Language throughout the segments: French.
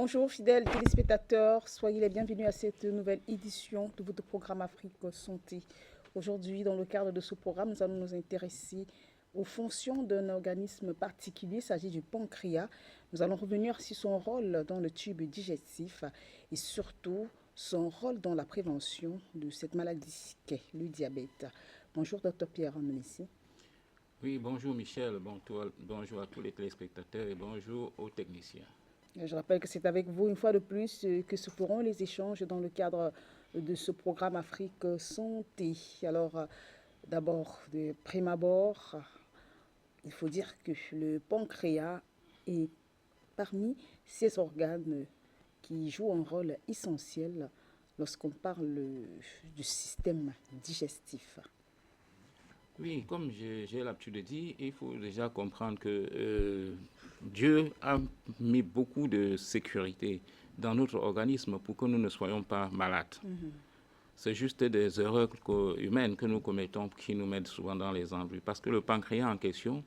Bonjour fidèles téléspectateurs, soyez les bienvenus à cette nouvelle édition de votre programme Afrique Santé. Aujourd'hui, dans le cadre de ce programme, nous allons nous intéresser aux fonctions d'un organisme particulier, il s'agit du pancréas. Nous allons revenir sur son rôle dans le tube digestif et surtout son rôle dans la prévention de cette maladie qu'est le diabète. Bonjour Dr Pierre Amnessi. Oui, bonjour Michel, bonjour à tous les téléspectateurs et bonjour aux techniciens. Je rappelle que c'est avec vous une fois de plus que se feront les échanges dans le cadre de ce programme Afrique Santé. Alors, d'abord, de prime abord, il faut dire que le pancréas est parmi ces organes qui jouent un rôle essentiel lorsqu'on parle du système digestif. Oui, comme j'ai l'habitude de dire, il faut déjà comprendre que Dieu a mis beaucoup de sécurité dans notre organisme pour que nous ne soyons pas malades. C'est juste des erreurs humaines que nous commettons qui nous mettent souvent dans les embûches. Parce que le pancréas en question,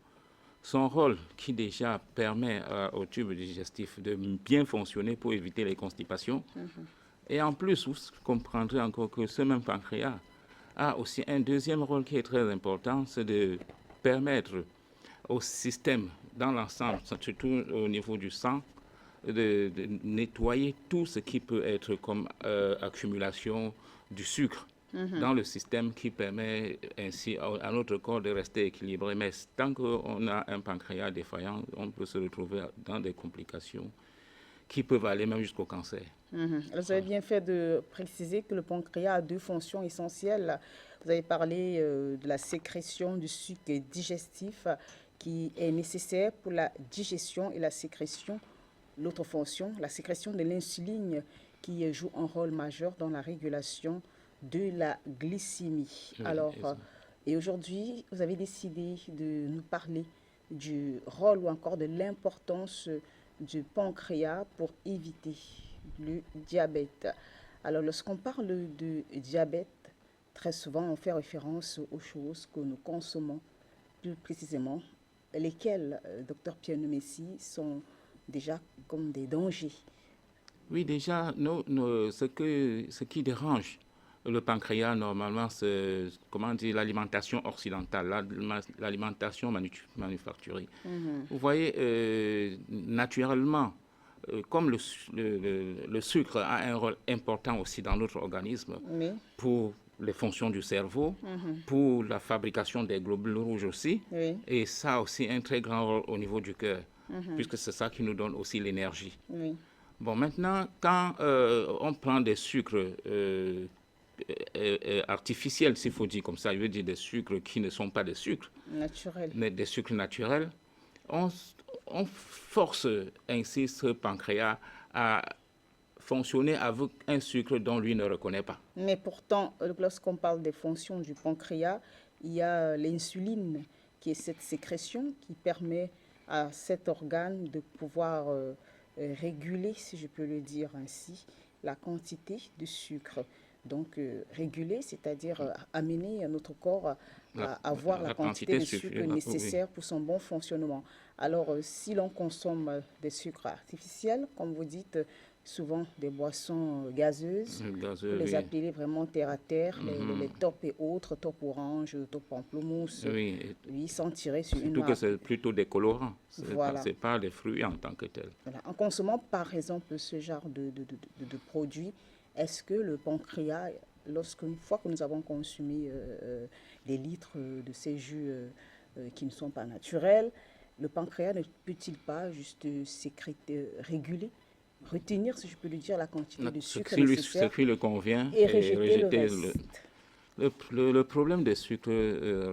son rôle qui déjà permet au tube digestif de bien fonctionner pour éviter les constipations. Et en plus, vous comprendrez encore que ce même pancréas a aussi un deuxième rôle qui est très important, c'est de permettre au système dans l'ensemble, surtout au niveau du sang, de nettoyer tout ce qui peut être comme accumulation du sucre dans le système qui permet ainsi à notre corps de rester équilibré. Mais tant qu'on a un pancréas défaillant, on peut se retrouver dans des complications qui peuvent aller même jusqu'au cancer. Alors, vous avez bien fait de préciser que le pancréas a deux fonctions essentielles. Vous avez parlé de la sécrétion du sucre digestif qui est nécessaire pour la digestion et la sécrétion. L'autre fonction, la sécrétion de l'insuline qui joue un rôle majeur dans la régulation de la glycémie. Oui, Alors, et aujourd'hui, vous avez décidé de nous parler du rôle ou encore de l'importance du pancréas pour éviter le diabète. Alors, lorsqu'on parle de diabète, très souvent, on fait référence aux choses que nous consommons, plus précisément, lesquelles, docteur Pierre Messi, sont déjà comme des dangers. Oui, déjà, ce qui dérange le pancréas, normalement, c'est, comment dire, l'alimentation occidentale, l'alimentation manufacturée. Vous voyez, naturellement, comme le sucre a un rôle important aussi dans notre organisme Oui. pour les fonctions du cerveau, pour la fabrication des globules rouges aussi, Oui. et ça a aussi un très grand rôle au niveau du cœur, puisque c'est ça qui nous donne aussi l'énergie. Oui. Bon, maintenant, quand on prend des sucres artificiels, s'il faut dire comme ça, je veux dire des sucres qui ne sont pas des sucres, Naturel. mais des sucres naturels, on force ainsi ce pancréas à fonctionner avec un sucre dont lui ne reconnaît pas. Mais pourtant, lorsqu'on parle des fonctions du pancréas, il y a l'insuline qui est cette sécrétion qui permet à cet organe de pouvoir réguler, si je peux le dire ainsi, la quantité de sucre. Donc, réguler, c'est-à-dire amener notre corps à avoir la quantité de sucre nécessaire pour son bon fonctionnement. Alors, si l'on consomme des sucres artificiels, comme vous dites, souvent des boissons gazeuses, vous les appelez vraiment terre à terre, les top et autres, top orange, top pamplemousse, sans tirer sur une marque. Surtout que c'est plutôt des colorants, Voilà. c'est pas des fruits en tant que tels. Voilà. En consommant par exemple ce genre de produits, est-ce que le pancréas, une fois que nous avons consommé des litres de ces jus qui ne sont pas naturels, le pancréas ne peut-il pas juste sécréter, réguler, retenir, si je peux le dire, la quantité de sucre nécessaire ce qui le convient et rejeter le reste. Le problème des sucres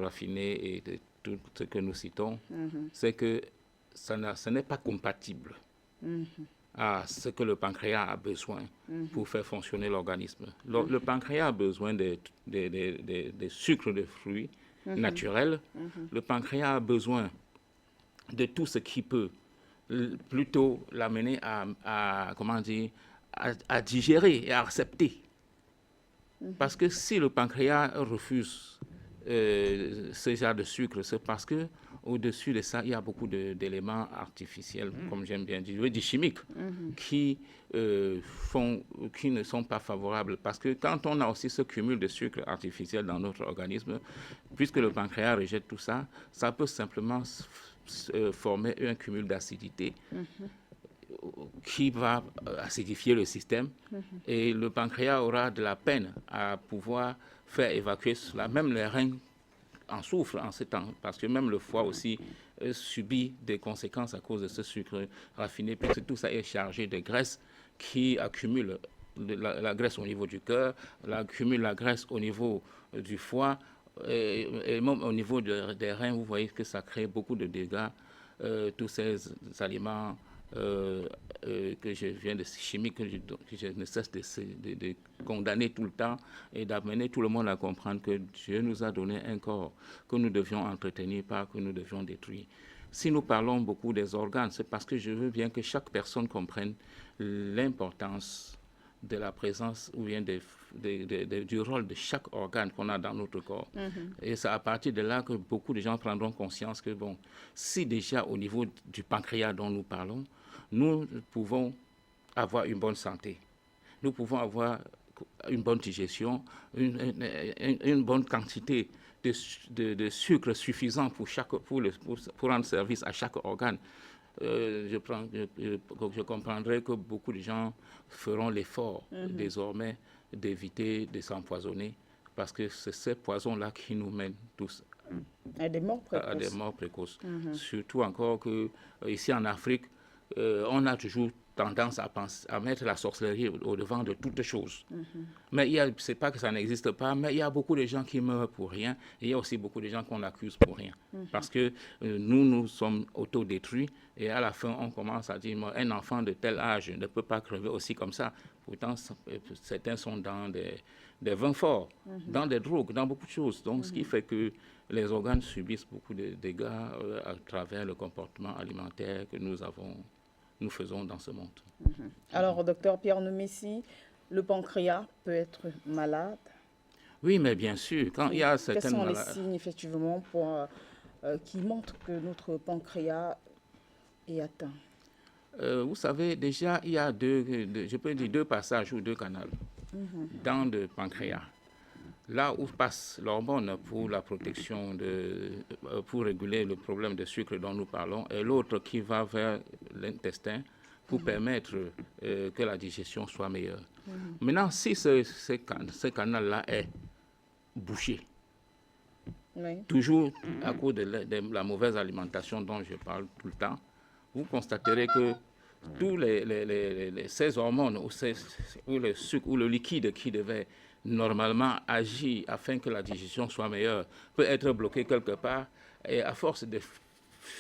raffinés et de tout ce que nous citons, c'est que ce n'est pas compatible à ce que le pancréas a besoin pour faire fonctionner l'organisme. Le pancréas a besoin des sucres de fruits naturels. Le pancréas a besoin de tout ce qui peut plutôt l'amener à digérer et à accepter. Parce que si le pancréas refuse ce genre de sucre, c'est parce que au-dessus de ça, il y a beaucoup d'éléments artificiels, comme j'aime bien dire, des chimiques, qui ne sont pas favorables. Parce que quand on a aussi ce cumul de sucre artificiel dans notre organisme, puisque le pancréas rejette tout ça, ça peut simplement former un cumul d'acidité qui va acidifier le système et le pancréas aura de la peine à pouvoir faire évacuer cela. Même les reins en souffrent en ce temps, parce que même le foie aussi subit des conséquences à cause de ce sucre raffiné, puisque tout ça est chargé de graisse qui accumule la graisse au niveau du cœur, accumule la graisse au niveau du foie, et même au niveau des reins. Vous voyez que ça crée beaucoup de dégâts, tous ces aliments que je viens de chimiques, que je ne cesse de condamner tout le temps et d'amener tout le monde à comprendre que Dieu nous a donné un corps que nous devions entretenir, pas que nous devions détruire. Si nous parlons beaucoup des organes, c'est parce que je veux bien que chaque personne comprenne l'importance de la présence ou bien du rôle de chaque organe qu'on a dans notre corps. Et c'est à partir de là que beaucoup de gens prendront conscience que, bon, si déjà au niveau du pancréas dont nous parlons, nous pouvons avoir une bonne santé, nous pouvons avoir une bonne digestion, une bonne quantité de sucre suffisant pour rendre service à chaque organe. Je comprendrai que beaucoup de gens feront l'effort désormais d'éviter de s'empoisonner, parce que c'est ces poisons-là qui nous mènent tous à des morts précoces. Surtout encore que ici en Afrique, on a toujours tendance à mettre la sorcellerie au devant de toutes choses. Mais c'est pas que ça n'existe pas, mais il y a beaucoup de gens qui meurent pour rien, et il y a aussi beaucoup de gens qu'on accuse pour rien. Parce que nous sommes autodétruits, et à la fin, on commence à dire, un enfant de tel âge ne peut pas crever aussi comme ça. Pourtant, certains sont dans des vins forts, dans des drogues, dans beaucoup de choses. Donc, ce qui fait que les organes subissent beaucoup de dégâts à travers le comportement alimentaire que nous faisons dans ce monde. Alors, docteur Pierre Nomessi, le pancréas peut être malade? Oui, mais bien sûr, quand il y a certaines maladies... Quels sont les signes, effectivement, qui montrent que notre pancréas est atteint? Vous savez, déjà, il y a deux passages ou deux canaux dans le pancréas. Là où passe l'hormone pour la protection, pour réguler le problème de sucre dont nous parlons, et l'autre qui va vers l'intestin pour permettre que la digestion soit meilleure. Maintenant, si ce canal-là est bouché, toujours à cause de la mauvaise alimentation dont je parle tout le temps, vous constaterez que tous ces hormones ou le sucre ou le liquide qui devait normalement agir afin que la digestion soit meilleure peut être bloqué quelque part, et à force de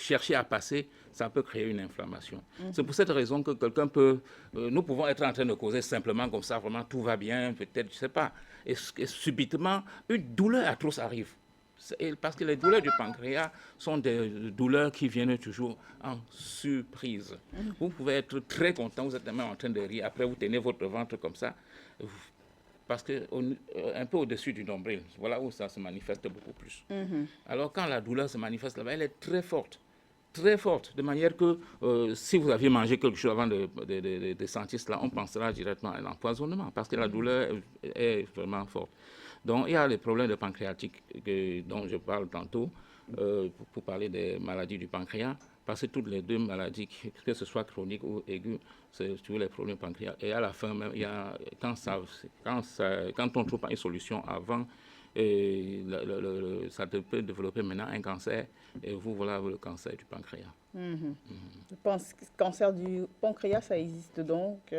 chercher à passer, ça peut créer une inflammation. C'est pour cette raison que nous pouvons être en train de causer simplement comme ça, vraiment tout va bien, peut-être, je ne sais pas, et subitement une douleur atroce arrive. Parce que les douleurs du pancréas sont des douleurs qui viennent toujours en surprise. Vous pouvez être très content, vous êtes même en train de rire, après vous tenez votre ventre comme ça, parce que un peu au-dessus du nombril, voilà où ça se manifeste beaucoup plus. Alors quand la douleur se manifeste là-bas, elle est très forte, de manière que si vous aviez mangé quelque chose avant de sentir cela, on pensera directement à l'empoisonnement, parce que la douleur est vraiment forte. Donc il y a les problèmes de pancréatique dont je parle tantôt, pour parler des maladies du pancréas, parce que toutes les deux maladies, que ce soit chronique ou aiguë, c'est toujours les problèmes pancréas. Et à la fin, même, quand on ne trouve pas une solution avant, ça peut développer maintenant un cancer, et voilà le cancer du pancréas. Je pense que le cancer du pancréas, ça existe donc,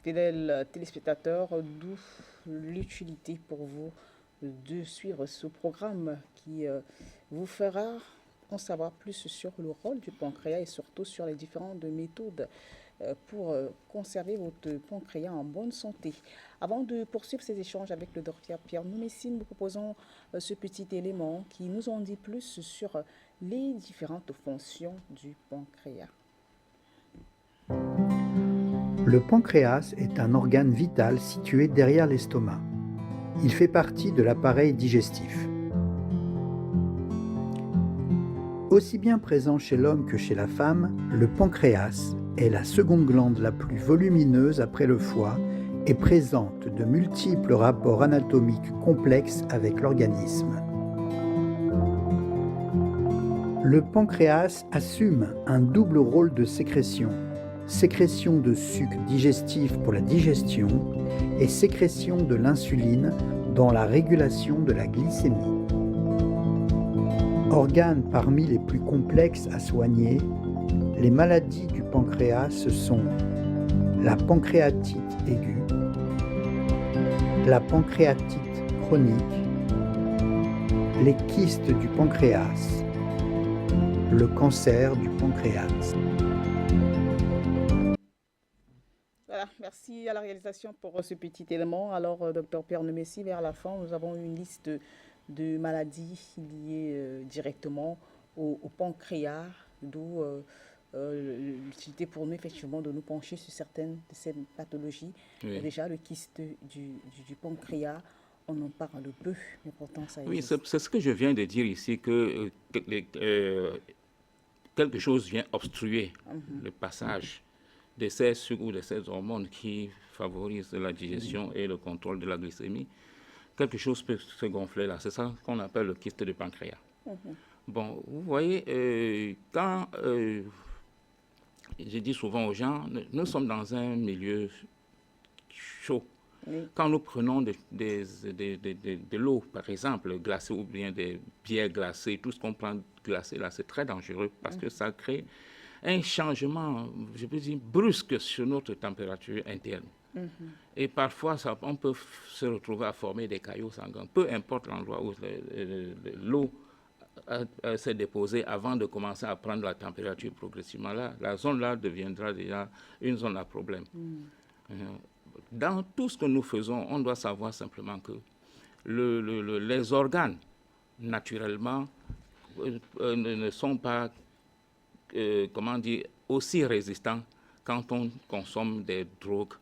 fidèles téléspectateurs, d'où l'utilité pour vous de suivre ce programme qui vous fera en savoir plus sur le rôle du pancréas et surtout sur les différentes méthodes pour conserver votre pancréas en bonne santé. Avant de poursuivre ces échanges avec le docteur Pierre Nomessi, nous proposons ce petit élément qui nous en dit plus sur les différentes fonctions du pancréas. Le pancréas est un organe vital situé derrière l'estomac. Il fait partie de l'appareil digestif. Aussi bien présent chez l'homme que chez la femme, le pancréas est la seconde glande la plus volumineuse après le foie et présente de multiples rapports anatomiques complexes avec l'organisme. Le pancréas assume un double rôle de sécrétion de sucre digestif pour la digestion et sécrétion de l'insuline dans la régulation de la glycémie. Organes parmi les plus complexes à soigner, les maladies du pancréas sont la pancréatite aiguë, la pancréatite chronique, les kystes du pancréas, le cancer du pancréas. Voilà, merci à la réalisation pour ce petit élément. Alors, docteur Pierre Nemessi, vers la fin, nous avons une liste de maladies liées directement au pancréas, d'où l'utilité pour nous, effectivement, de nous pencher sur certaines de ces pathologies. Oui. Déjà, le kyste du pancréas, on en parle peu, mais pourtant ça Oui, existe. c'est ce que je viens de dire ici, que quelque chose vient obstruer le passage de ces sucres ou de ces hormones qui favorisent la digestion et le contrôle de la glycémie. Quelque chose peut se gonfler là. C'est ça qu'on appelle le kyste de pancréas. Bon, vous voyez, quand je dis souvent aux gens, nous sommes dans un milieu chaud. Oui. Quand nous prenons de l'eau, par exemple, glacée ou bien des bières glacées, tout ce qu'on prend glacé là, c'est très dangereux parce que ça crée un changement, je peux dire, brusque sur notre température interne. Et parfois, on peut se retrouver à former des caillots sanguins, peu importe l'endroit où l'eau s'est déposée avant de commencer à prendre la température progressivement. Là, la zone là deviendra déjà une zone à problème. Dans tout ce que nous faisons, on doit savoir simplement que les organes, naturellement, ne sont pas, comment dire, aussi résistants quand on consomme des drogues,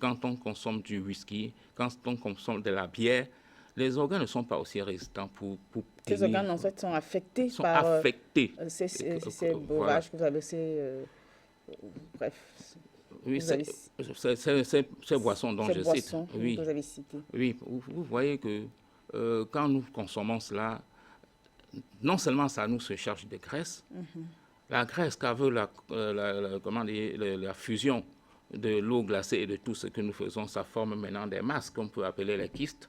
quand on consomme du whisky, quand on consomme de la bière. Les organes ne sont pas aussi résistants pour Ces organes, en fait, sont affectés sont par affectés. ces breuvages Voilà. que vous avez, bref. Oui, Vous avez- ces boissons dont ces je boissons cite. Oui, que vous avez citées. oui, vous voyez que quand nous consommons cela, non seulement ça nous se charge de graisse, la graisse qu'avec comment dire, la fusion de l'eau glacée et de tout ce que nous faisons, ça forme maintenant des masses qu'on peut appeler les kystes.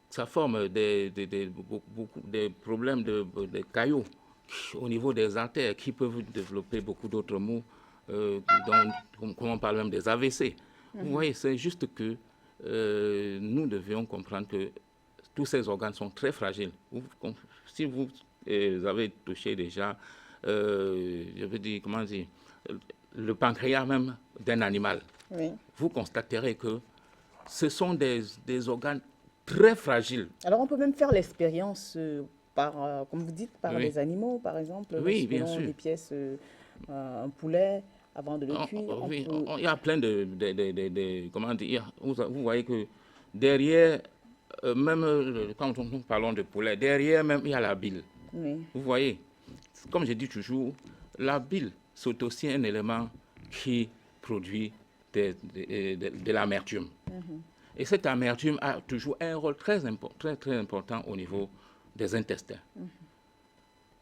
Ça forme des problèmes de caillots au niveau des artères qui peuvent développer beaucoup d'autres maux, comme on parle même des AVC. Vous voyez, c'est juste que nous devions comprendre que tous ces organes sont très fragiles. Si vous avez touché déjà, je veux dire, comment dire, le pancréas même d'un animal, Oui. vous constaterez que ce sont des organes très fragiles. Alors, on peut même faire l'expérience comme vous dites, par Oui. les animaux, par exemple. Oui, Lorsque bien l'on sûr. des pièces, un poulet, avant de le cuire. Oui, on peut- il y a plein comment dire, vous voyez que derrière, même quand nous parlons de poulet, derrière même, il y a la bile. Oui. Vous voyez, comme je dis toujours, la bile, c'est aussi un élément qui produit de l'amertume. Et cette amertume a toujours un rôle très important au niveau des intestins.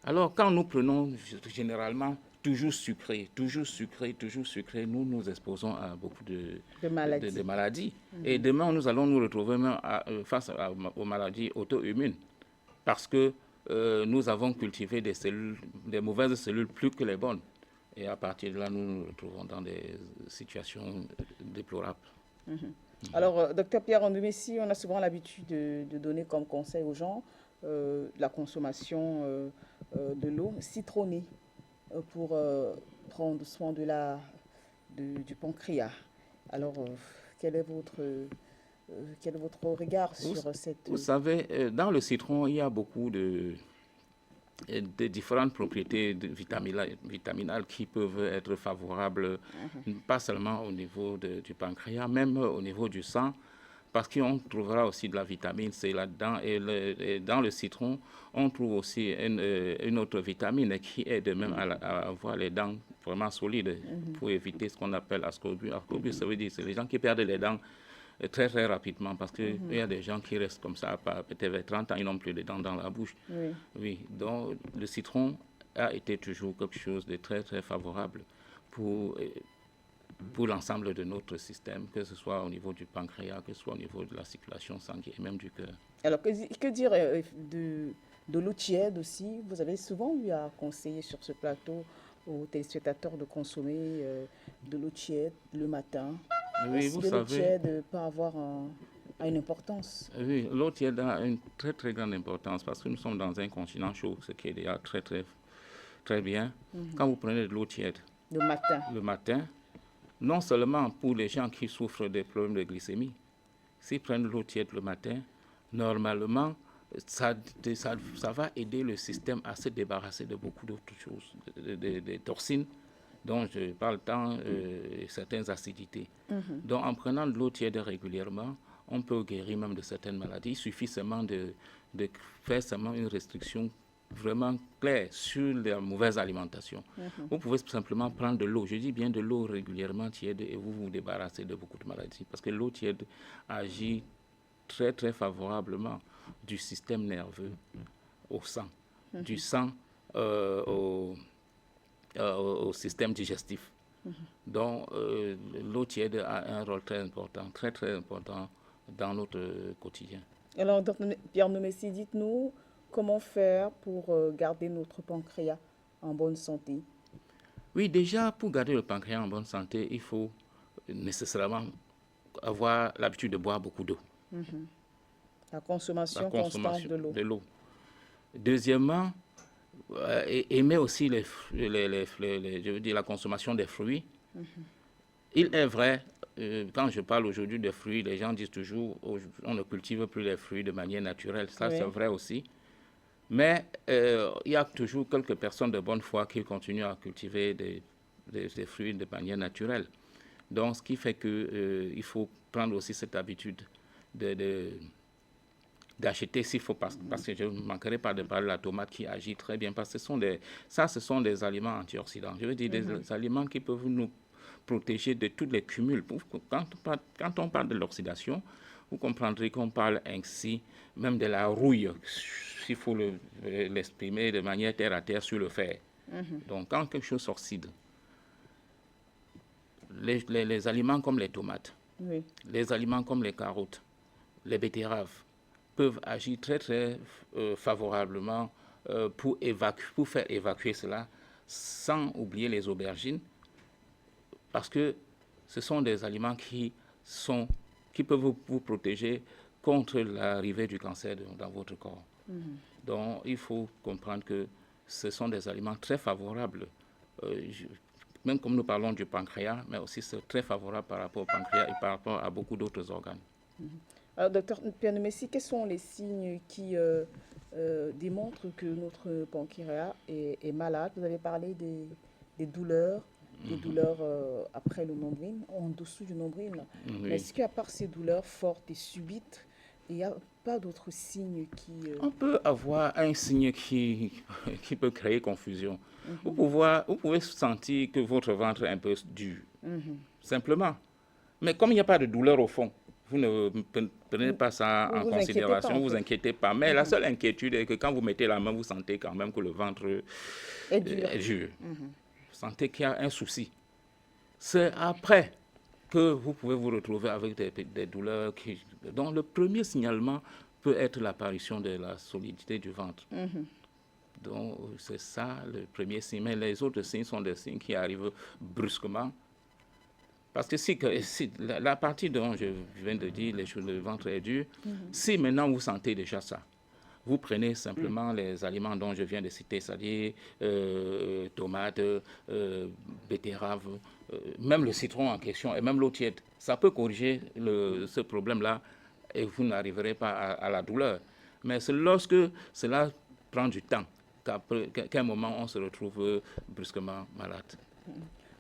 Alors, quand nous prenons généralement toujours sucré, nous nous exposons à beaucoup De maladies. de maladies. Et demain, nous allons nous retrouver même face aux maladies auto-immunes parce que nous avons cultivé des mauvaises cellules plus que les bonnes. Et à partir de là, nous nous retrouvons dans des situations déplorables. Alors, docteur Pierre Nemessi, on a souvent l'habitude de donner comme conseil aux gens la consommation de l'eau citronnée pour prendre soin du pancréas. Alors, quel est votre regard sur cette... Vous savez, dans le citron, il y a beaucoup de différentes propriétés vitaminales qui peuvent être favorables, pas seulement au niveau du pancréas, même au niveau du sang. parce qu'on trouvera aussi de la vitamine C là-dedans. Et dans le citron, on trouve aussi une autre vitamine qui aide même à avoir les dents vraiment solides pour éviter ce qu'on appelle ascorbut. Ascorbut, ça veut dire c'est les gens qui perdent les dents très très rapidement parce qu'il y a des gens qui restent comme ça, peut-être vers 30 ans, ils n'ont plus de dents dans la bouche. Oui. Oui, donc le citron a été toujours quelque chose de très très favorable pour l'ensemble de notre système, que ce soit au niveau du pancréas, que ce soit au niveau de la circulation sanguine et même du cœur. Alors, que dire de l'eau tiède aussi? Vous avez souvent eu à conseiller sur ce plateau aux téléspectateurs de consommer de l'eau tiède le matin. Oui, Est-ce vous que l'eau savez, tiède peut avoir une importance? oui, l'eau tiède a une très très grande importance parce que nous sommes dans un continent chaud, ce qui est déjà très très très bien. Quand vous prenez de l'eau tiède Le matin. le matin, non seulement pour les gens qui souffrent des problèmes de glycémie, s'ils prennent l'eau tiède le matin, normalement, ça va aider le système à se débarrasser de beaucoup d'autres choses, des toxines dont je parle tant, certaines acidités. Donc en prenant de l'eau tiède régulièrement, on peut guérir même de certaines maladies. Il suffit seulement de faire seulement une restriction vraiment claire sur la mauvaise alimentation. Vous pouvez simplement prendre de l'eau, je dis bien de l'eau régulièrement tiède et vous vous débarrassez de beaucoup de maladies parce que l'eau tiède agit très très favorablement du système nerveux au sang, du sang au système digestif. Donc l'eau tiède a un rôle très important, très très important dans notre quotidien. Alors, Dr Pierre Ndomessi, dites-nous comment faire pour garder notre pancréas en bonne santé? Oui, déjà, pour garder le pancréas en bonne santé, il faut nécessairement avoir l'habitude de boire beaucoup d'eau. La consommation constante de l'eau. Deuxièmement, aimer aussi je veux dire, la consommation des fruits. Il est vrai, quand je parle aujourd'hui de fruits, les gens disent toujours on ne cultive plus les fruits de manière naturelle. Ça, c'est vrai aussi. Mais il y a toujours quelques personnes de bonne foi qui continuent à cultiver des fruits de manière naturelle. Donc, ce qui fait qu'il faut prendre aussi cette habitude d'acheter s'il faut, parce que je ne manquerai pas de parler de la tomate qui agit très bien, parce que ce sont des aliments antioxydants. Je veux dire des aliments qui peuvent nous protéger de tous les cumuls. Quand on parle de l'oxydation, vous comprendrez qu'on parle ainsi même de la rouille, s'il faut l'exprimer de manière terre à terre sur le fer. Donc quand quelque chose s'oxyde, les aliments comme les tomates, les aliments comme les carottes, les betteraves, peuvent agir très très favorablement pour faire évacuer cela, sans oublier les aubergines, parce que ce sont des aliments qui peuvent vous protéger contre l'arrivée du cancer dans votre corps. Donc il faut comprendre que ce sont des aliments très favorables, même comme nous parlons du pancréas, mais aussi c'est très favorable par rapport au pancréas et par rapport à beaucoup d'autres organes. Alors, docteur Pierre Ndomessi, quels sont les signes qui démontrent que notre pancréas est malade? Vous avez parlé des douleurs, après le nombril, en dessous du nombril. Mais est-ce qu'à part ces douleurs fortes et subites, il n'y a pas d'autres signes qui... On peut avoir un signe qui peut créer confusion. Vous pouvez sentir que votre ventre est un peu dur, simplement. Mais comme il n'y a pas de douleur au fond, vous ne prenez pas ça en considération, vous ne vous inquiétez pas. Mais la seule inquiétude est que quand vous mettez la main, vous sentez quand même que le ventre est dur. Vous sentez qu'il y a un souci. C'est après que vous pouvez vous retrouver avec des douleurs. Donc le premier signalement peut être l'apparition de la solidité du ventre. Donc c'est ça le premier signe. Mais les autres signes sont des signes qui arrivent brusquement. Parce que si la partie dont je viens de dire, le ventre est dur, si maintenant vous sentez déjà ça, vous prenez simplement les aliments dont je viens de citer, c'est-à-dire tomates, betteraves, même le citron en question et même l'eau tiède. Ça peut corriger ce problème-là et vous n'arriverez pas à la douleur. Mais c'est lorsque cela prend du temps qu'à un moment on se retrouve brusquement malade.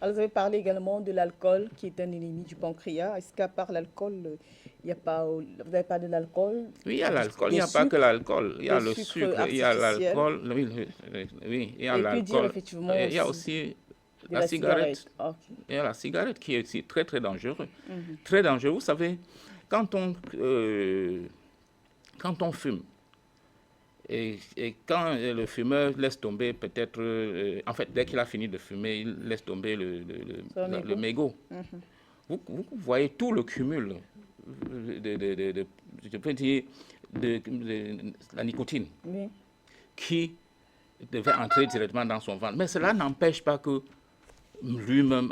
Alors, vous avez parlé également de l'alcool qui est un ennemi du pancréas. Est-ce qu'à part l'alcool, il n'y a pas, vous n'avez pas de l'alcool, Oui, il y a l'alcool, il des n'y a pas que sucres, l'alcool. Il y a des le sucres sucre, il y a artificiels l'alcool, oui, oui, il y a et que dire l'alcool. effectivement Et il y a aussi aussi de la la cigarette. cigarette? Ok. Il y a la cigarette qui est aussi très, très dangereux. Mhm. Très dangereux. Vous savez, quand on fume, et quand le fumeur laisse tomber peut-être, en fait, dès qu'il a fini de fumer, il laisse tomber Son le ego. mégot. Mhm. Vous voyez tout le cumul je peux dire, de la nicotine Oui. qui devait entrer directement dans son ventre. Mais cela n'empêche pas que lui-même,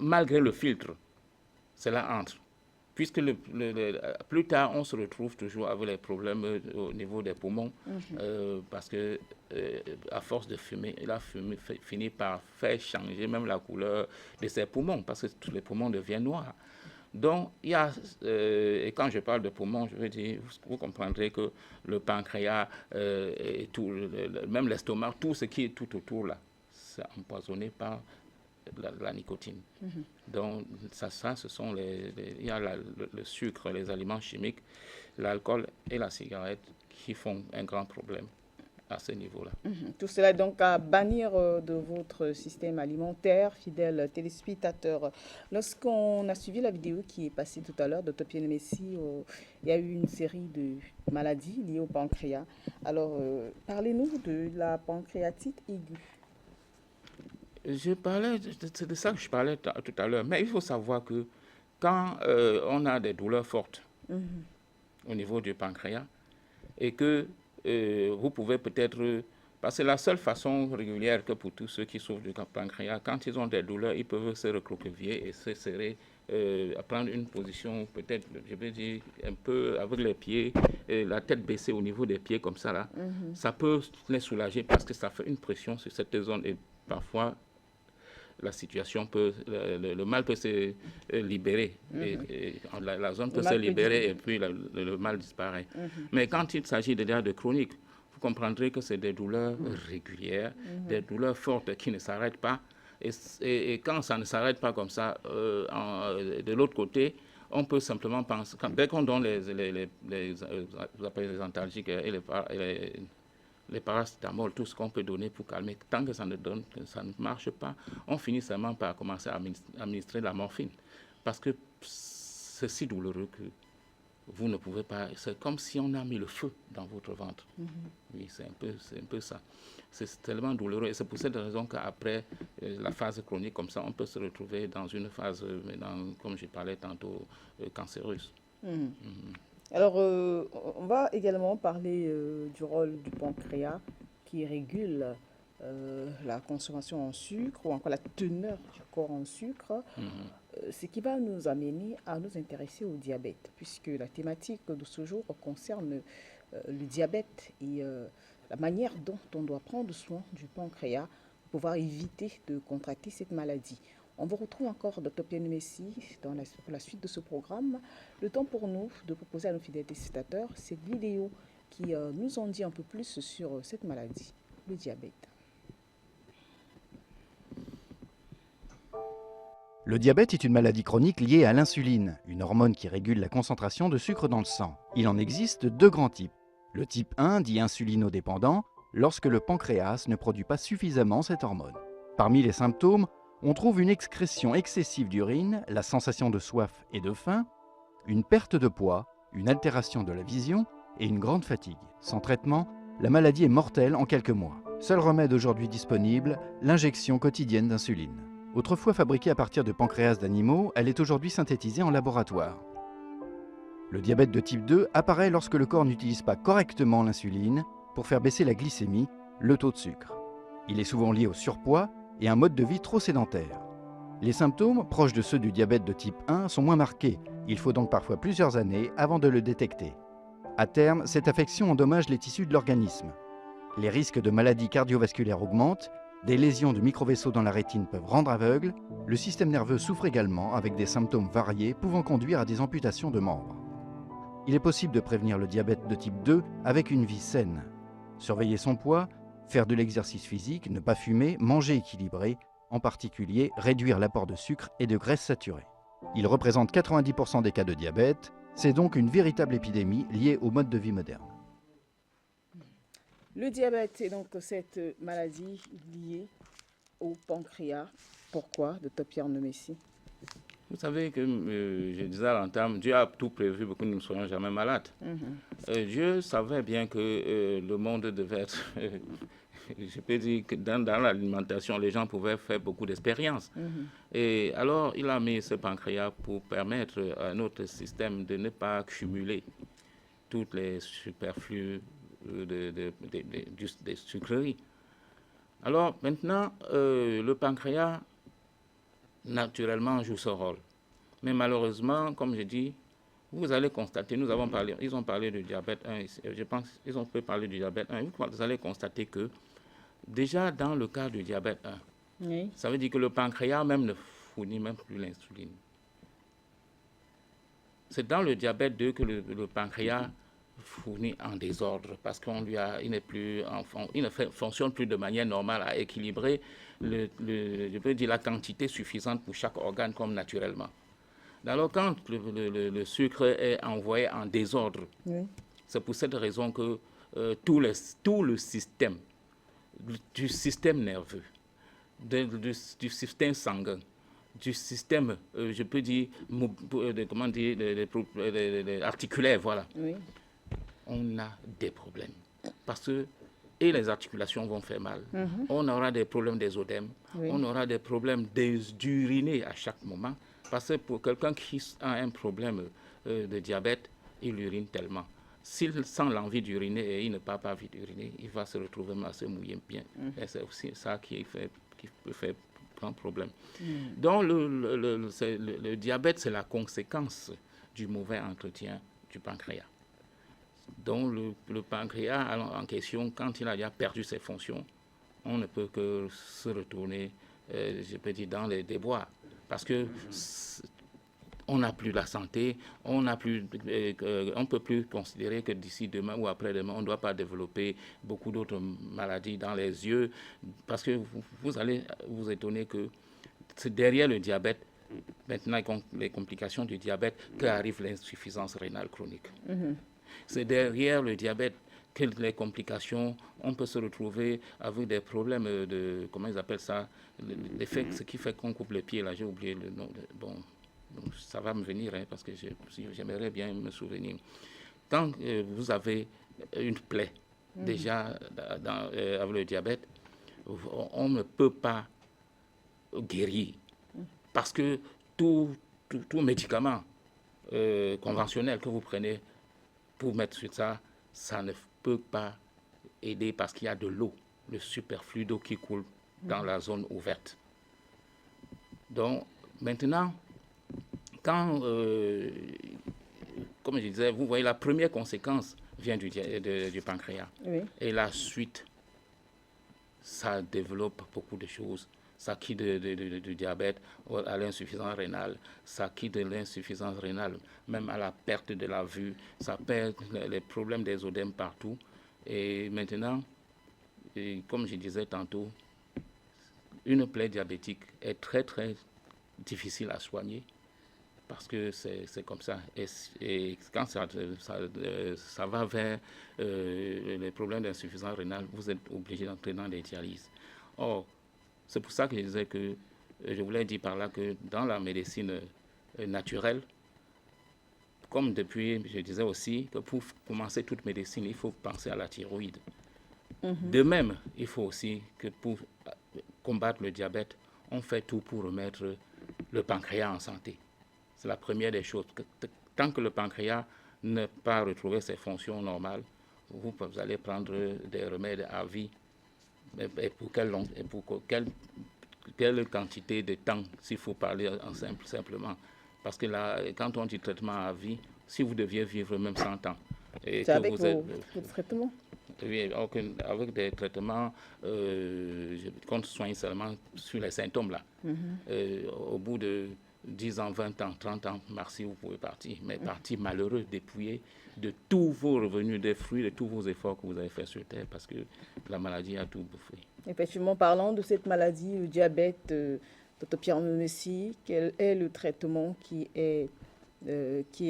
malgré le filtre, cela entre. Puisque plus tard, on se retrouve toujours avec les problèmes au niveau des poumons, parce que à force de fumer, il a fini par faire changer même la couleur de ses poumons, parce que tous les poumons deviennent noirs. Donc, il y a, et quand je parle de poumons, je veux dire, vous comprendrez que le pancréas, et tout, même l'estomac, tout ce qui est tout autour là, c'est empoisonné par la nicotine. Donc, ça ce sont il y a le sucre, les aliments chimiques, l'alcool et la cigarette qui font un grand problème à ce niveau-là. Tout cela est donc à bannir de votre système alimentaire, fidèles téléspectateurs. Lorsqu'on a suivi la vidéo qui est passée tout à l'heure de Topien Messi, il y a eu une série de maladies liées au pancréas. Alors, parlez-nous de la pancréatite aiguë. C'est de ça que je parlais tout à l'heure. Mais il faut savoir que quand on a des douleurs fortes au niveau du pancréas et que vous pouvez peut-être, parce que la seule façon régulière que pour tous ceux qui souffrent du pancréas, quand ils ont des douleurs, ils peuvent se recroqueviller et se serrer, prendre une position peut-être, je vais dire, un peu avec les pieds, la tête baissée au niveau des pieds comme ça là. Ça peut les soulager parce que ça fait une pression sur cette zone et parfois la situation peut, le mal peut se libérer, et la zone peut se libérer et puis le mal disparaît. Mais quand il s'agit déjà de chronique, vous comprendrez que c'est des douleurs régulières, des douleurs fortes qui ne s'arrêtent pas. Et quand ça ne s'arrête pas comme ça, de l'autre côté, on peut simplement penser, dès qu'on donne les antalgiques et les paracétamol, tout ce qu'on peut donner pour calmer, tant que ça ne marche pas, on finit seulement par commencer à administrer la morphine. Parce que c'est si douloureux que vous ne pouvez pas. C'est comme si on a mis le feu dans votre ventre. Oui, c'est un peu ça. C'est tellement douloureux. Et c'est pour cette raison qu'après la phase chronique, comme ça, on peut se retrouver dans une phase, comme je parlais tantôt, cancéreuse. Alors, on va également parler du rôle du pancréas qui régule la consommation en sucre ou encore la teneur du corps en sucre, ce qui va nous amener à nous intéresser au diabète, puisque la thématique de ce jour concerne le diabète et la manière dont on doit prendre soin du pancréas pour pouvoir éviter de contracter cette maladie. On vous retrouve encore, Dr Pierre Messi, pour la suite de ce programme. Le temps pour nous de proposer à nos fidèles téléspectateurs cette vidéo qui nous en dit un peu plus sur cette maladie, le diabète. Le diabète est une maladie chronique liée à l'insuline, une hormone qui régule la concentration de sucre dans le sang. Il en existe deux grands types. Le type 1, dit insulinodépendant, lorsque le pancréas ne produit pas suffisamment cette hormone. Parmi les symptômes, on trouve une excrétion excessive d'urine, la sensation de soif et de faim, une perte de poids, une altération de la vision et une grande fatigue. Sans traitement, la maladie est mortelle en quelques mois. Seul remède aujourd'hui disponible, l'injection quotidienne d'insuline. Autrefois fabriquée à partir de pancréas d'animaux, elle est aujourd'hui synthétisée en laboratoire. Le diabète de type 2 apparaît lorsque le corps n'utilise pas correctement l'insuline pour faire baisser la glycémie, le taux de sucre. Il est souvent lié au surpoids et un mode de vie trop sédentaire. Les symptômes, proches de ceux du diabète de type 1, sont moins marqués. Il faut donc parfois plusieurs années avant de le détecter. À terme, cette affection endommage les tissus de l'organisme. Les risques de maladies cardiovasculaires augmentent, des lésions de microvaisseaux dans la rétine peuvent rendre aveugle, le système nerveux souffre également avec des symptômes variés pouvant conduire à des amputations de membres. Il est possible de prévenir le diabète de type 2 avec une vie saine. Surveiller son poids, faire de l'exercice physique, ne pas fumer, manger équilibré, en particulier réduire l'apport de sucre et de graisses saturées. Il représente 90% des cas de diabète, c'est donc une véritable épidémie liée au mode de vie moderne. Le diabète est donc cette maladie liée au pancréas. Pourquoi, Dr Pierre Ndomessi? Vous savez que, je disais à l'entame, Dieu a tout prévu pour que nous ne soyons jamais malades. Dieu savait bien que le monde devait être... je peux dire que dans l'alimentation, les gens pouvaient faire beaucoup d'expériences. Et alors, il a mis ce pancréas pour permettre à notre système de ne pas cumuler toutes les superflus des sucreries. Alors, maintenant, le pancréas, naturellement, joue ce rôle. Mais malheureusement, comme je dis, vous allez constater, ils ont parlé du diabète 1, je pense qu'ils ont pu parler du diabète 1, vous allez constater que déjà dans le cas du diabète 1, oui, ça veut dire que le pancréas même ne fournit même plus l'insuline. C'est dans le diabète 2 que le pancréas fournit en désordre parce il ne fonctionne plus de manière normale à équilibrer je peux dire la quantité suffisante pour chaque organe comme naturellement. Alors quand le sucre est envoyé en désordre, oui, c'est pour cette raison que tout le système, du système nerveux, du système sanguin, du système, je peux dire, articulaire, voilà, oui, on a des problèmes. Parce que les articulations vont faire mal. On aura des problèmes des œdèmes, oui, on aura des problèmes d'uriner à chaque moment. Parce que pour quelqu'un qui a un problème de diabète, il urine tellement. S'il sent l'envie d'uriner et il ne peut pas vite uriner, il va se retrouver à se mouiller bien. Et c'est aussi ça qui peut faire grand problème. Donc le diabète, c'est la conséquence du mauvais entretien du pancréas. Donc le pancréas en question, quand il a déjà perdu ses fonctions, on ne peut que se retourner, je peux dire, dans les déboires. Parce que on n'a plus la santé, on ne peut plus considérer que d'ici demain ou après-demain, on ne doit pas développer beaucoup d'autres maladies dans les yeux. Parce que vous allez vous étonner que c'est derrière le diabète, maintenant les complications du diabète, qu'arrive l'insuffisance rénale chronique. C'est derrière le diabète que les complications, on peut se retrouver avec des problèmes de, comment ils appellent ça, ce qui fait qu'on coupe les pieds, là, j'ai oublié le nom, bon, ça va me venir, hein, parce que j'aimerais bien me souvenir. Quand vous avez une plaie, déjà, avec le diabète, on ne peut pas guérir, parce que tout médicament conventionnel que vous prenez pour mettre sur ça, ça ne peut pas aider parce qu'il y a de l'eau, le superflu d'eau qui coule dans la zone ouverte. Donc, maintenant, quand, comme je disais, vous voyez, la première conséquence vient du pancréas. Oui. Et la suite, ça développe beaucoup de choses. Ça quitte du diabète à l'insuffisance rénale, ça quitte de l'insuffisance rénale, même à la perte de la vue, ça perd les problèmes des œdèmes partout. Et maintenant, comme je disais tantôt, une plaie diabétique est très très difficile à soigner parce que c'est comme ça. Et quand ça va vers les problèmes d'insuffisance rénale, vous êtes obligé d'entrer dans des dialyses. Or, c'est pour ça que je disais que, je voulais dire par là que dans la médecine naturelle, comme depuis, je disais aussi que pour commencer toute médecine, il faut penser à la thyroïde. De même, il faut aussi que pour combattre le diabète, on fait tout pour remettre le pancréas en santé. C'est la première des choses. Tant que le pancréas n'a pas retrouvé ses fonctions normales, vous allez prendre des remèdes à vie. Et pour quelle quantité de temps, s'il faut parler simplement. Parce que là, quand on dit traitement à vie, si vous deviez vivre même 100 ans... C'est avec vos traitements? Oui, avec des traitements qu'on soigne seulement sur les symptômes. Là. Au bout de 10 ans, 20 ans, 30 ans, merci, vous pouvez partir. Mais partir malheureux, dépouillé de tous vos revenus, des fruits, de tous vos efforts que vous avez faits sur Terre, parce que la maladie a tout bouffé. Effectivement, parlant de cette maladie, le diabète, Dr Pierre Messi, quel est le traitement qui est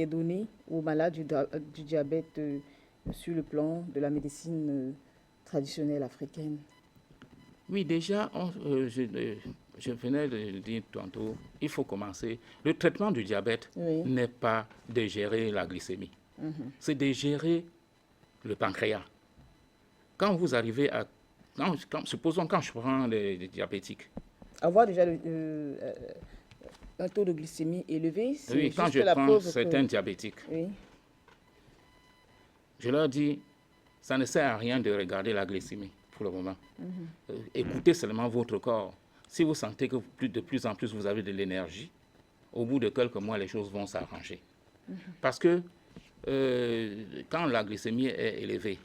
donné aux malades du diabète sur le plan de la médecine traditionnelle africaine? Oui, déjà, je venais de le dire tantôt, il faut commencer. Le traitement du diabète n'est pas de gérer la glycémie, c'est de gérer le pancréas. Quand vous arrivez à... supposons quand je prends les diabétiques. Avoir déjà un taux de glycémie élevé, c'est oui, juste quand je la prends preuve certains diabétiques, je leur dis, ça ne sert à rien de regarder la glycémie pour le moment. Écoutez seulement votre corps. Si vous sentez que de plus en plus vous avez de l'énergie, au bout de quelques mois, les choses vont s'arranger. Parce que quand la glycémie est élevée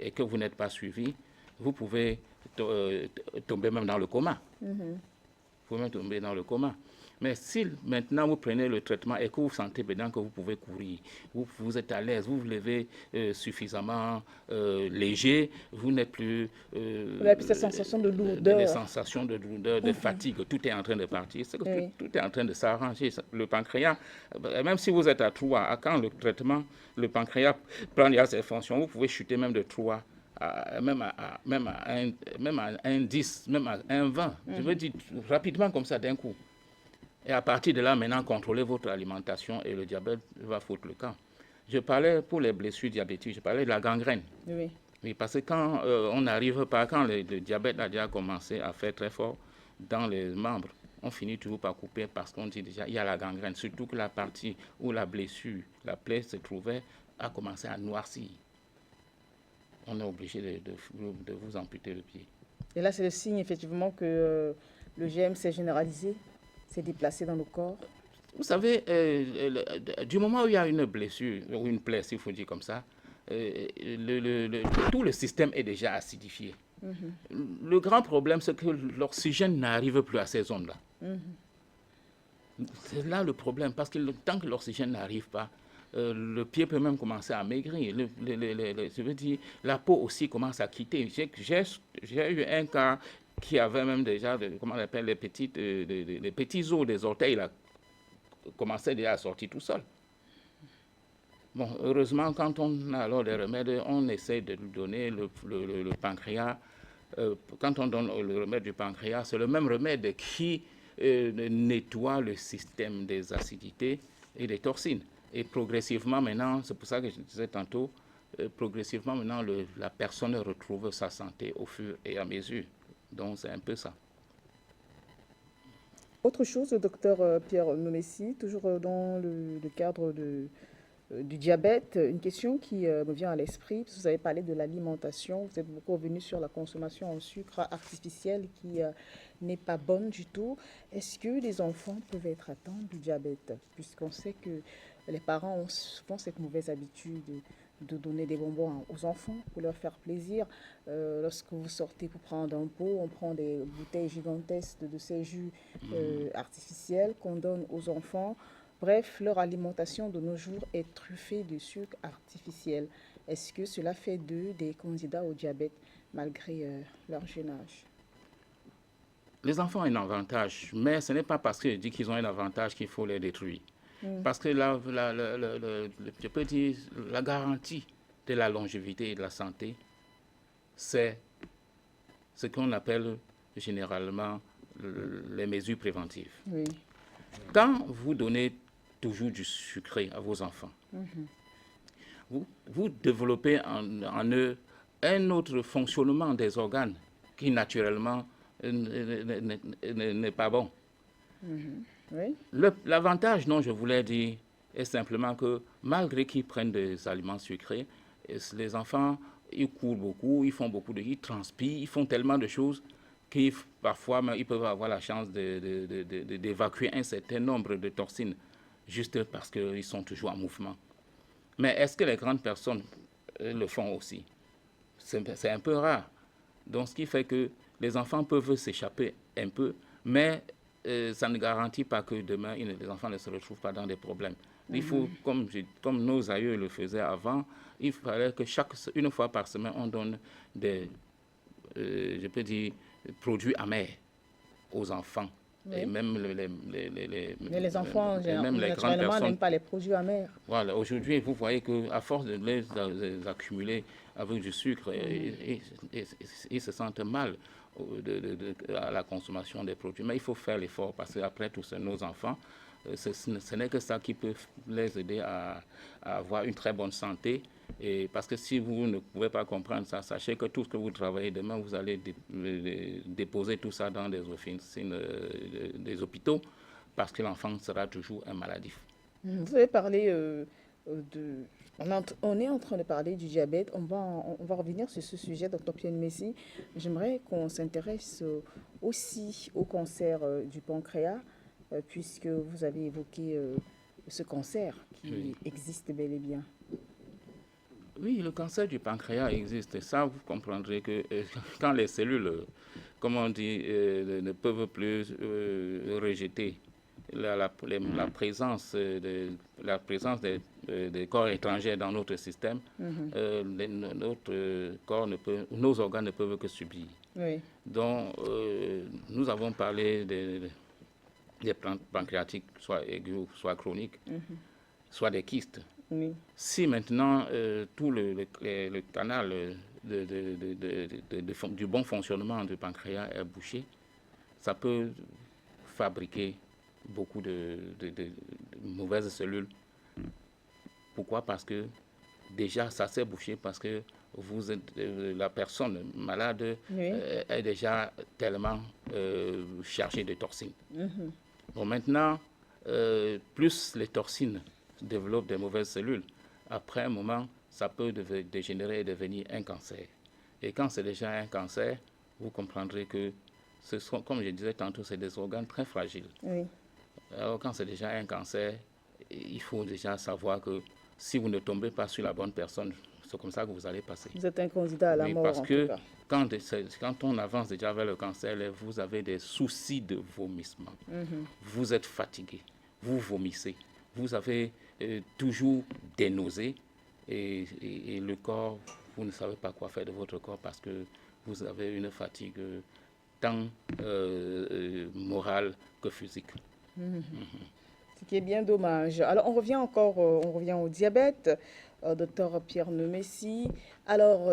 et que vous n'êtes pas suivi, vous pouvez tomber même dans le coma. Vous pouvez même tomber dans le coma. Mais si maintenant vous prenez le traitement et que vous sentez maintenant que vous pouvez courir, vous êtes à l'aise, vous vous levez suffisamment léger, vous n'êtes plus... vous n'avez plus cette sensation de lourdeur. Les sensations de lourdeur, de fatigue, tout est en train de partir. C'est que tout est en train de s'arranger. Le pancréas, même si vous êtes à 3, quand le traitement, le pancréas prend ses fonctions, vous pouvez chuter même de 3. Même à 1, 10, même à 1, 20. Je veux dire rapidement comme ça d'un coup. Et à partir de là, maintenant, contrôlez votre alimentation et le diabète va foutre le camp. Je parlais pour les blessures diabétiques, je parlais de la gangrène. Oui, parce que quand on n'arrive pas, quand le diabète a déjà commencé à faire très fort dans les membres, on finit toujours par couper parce qu'on dit déjà il y a la gangrène. Surtout que la partie où la blessure, la plaie se trouvait, a commencé à noircir. On est obligé de vous amputer le pied. Et là, c'est le signe effectivement que le GM s'est généralisé, s'est déplacé dans le corps. Vous savez, du moment où il y a une blessure, ou une plaie, s'il faut dire comme ça, tout le système est déjà acidifié. Le grand problème, c'est que l'oxygène n'arrive plus à ces zones-là. C'est là le problème, parce que tant que l'oxygène n'arrive pas, le pied peut même commencer à maigrir. Je veux dire, la peau aussi commence à quitter. J'ai eu un cas qui avait même déjà, comment on appelle, les petits os des orteils, là, commençaient déjà à sortir tout seul. Bon, heureusement, quand on a alors des remèdes, on essaie de lui donner le pancréas. Quand on donne le remède du pancréas, c'est le même remède qui nettoie le système des acidités et des toxines. Et progressivement maintenant, c'est pour ça que je disais tantôt, progressivement maintenant, la personne retrouve sa santé au fur et à mesure. Donc c'est un peu ça. Autre chose, docteur Pierre Messi, toujours dans le cadre du diabète, une question qui me vient à l'esprit, parce que vous avez parlé de l'alimentation, vous êtes beaucoup revenu sur la consommation en sucre artificiel qui n'est pas bonne du tout. Est-ce que les enfants peuvent être atteints du diabète, puisqu'on sait que les parents ont souvent cette mauvaise habitude de donner des bonbons aux enfants pour leur faire plaisir. Lorsque vous sortez pour prendre un pot, on prend des bouteilles gigantesques de ces jus artificiels qu'on donne aux enfants. Bref, leur alimentation de nos jours est truffée de sucre artificiel. Est-ce que cela fait d'eux des candidats au diabète malgré leur jeune âge? Les enfants ont un avantage, mais ce n'est pas parce que je dis qu'ils ont un avantage qu'il faut les détruire. Parce que je peux dire, la garantie de la longévité et de la santé, c'est ce qu'on appelle généralement les mesures préventives. Quand vous donnez toujours du sucré à vos enfants, vous développez en eux un autre fonctionnement des organes qui naturellement n'est pas bon. L'avantage dont je voulais dire est simplement que malgré qu'ils prennent des aliments sucrés, les enfants, ils courent beaucoup, ils transpirent, ils font tellement de choses que parfois ils peuvent avoir la chance d'évacuer un certain nombre de toxines juste parce qu'ils sont toujours en mouvement. Mais est-ce que les grandes personnes le font aussi? C'est un peu rare. Donc ce qui fait que les enfants peuvent s'échapper un peu, mais ça ne garantit pas que demain, les enfants ne se retrouvent pas dans des problèmes. Il faut, comme nos aïeux le faisaient avant, il fallait que une fois par semaine, on donne des, je peux dire, produits amers aux enfants. Oui. Et même Mais les enfants, même les grandes naturellement, personnes n'aiment pas les produits amers. Voilà, aujourd'hui, vous voyez qu'à force de les accumuler avec du sucre, ils se sentent mal à la consommation des produits. Mais il faut faire l'effort parce qu'après tout, c'est nos enfants. Ce n'est que ça qui peut les aider à avoir une très bonne santé. Et parce que si vous ne pouvez pas comprendre ça, sachez que tout ce que vous travaillez demain, vous allez déposer tout ça dans des officines, des hôpitaux, parce que l'enfant sera toujours un maladif. Vous avez parlé de... On est en train de parler du diabète. On va revenir sur ce sujet, Dr Pierre Messi. J'aimerais qu'on s'intéresse aussi au cancer du pancréas, puisque vous avez évoqué ce cancer qui existe bel et bien. Oui, le cancer du pancréas existe. Ça, vous comprendrez que quand les cellules, comme on dit, ne peuvent plus rejeter la présence des corps étrangers dans notre système, nos organes ne peuvent que subir. Oui. Donc, nous avons parlé des pancréatiques, soit aigus, soit chroniques, soit des kystes. Oui. Si maintenant tout le canal du bon fonctionnement du pancréas est bouché, ça peut fabriquer beaucoup de mauvaises cellules. Pourquoi? Parce que déjà ça s'est bouché parce que la personne malade est déjà tellement chargée de toxines. Bon, maintenant, plus les toxines développent des mauvaises cellules, après un moment, ça peut dégénérer et devenir un cancer. Et quand c'est déjà un cancer, vous comprendrez que, comme je disais tantôt, c'est des organes très fragiles. Oui. Alors quand c'est déjà un cancer, il faut déjà savoir que si vous ne tombez pas sur la bonne personne, c'est comme ça que vous allez passer. Vous êtes un candidat à la mort, parce en que tout cas. Quand on avance déjà vers le cancer, vous avez des soucis de vomissement. Vous êtes fatigué, vous vomissez, vous avez toujours des nausées et le corps, vous ne savez pas quoi faire de votre corps parce que vous avez une fatigue tant morale que physique. Ce qui est bien dommage. Alors, on revient au diabète. Docteur Pierre Messi. Alors,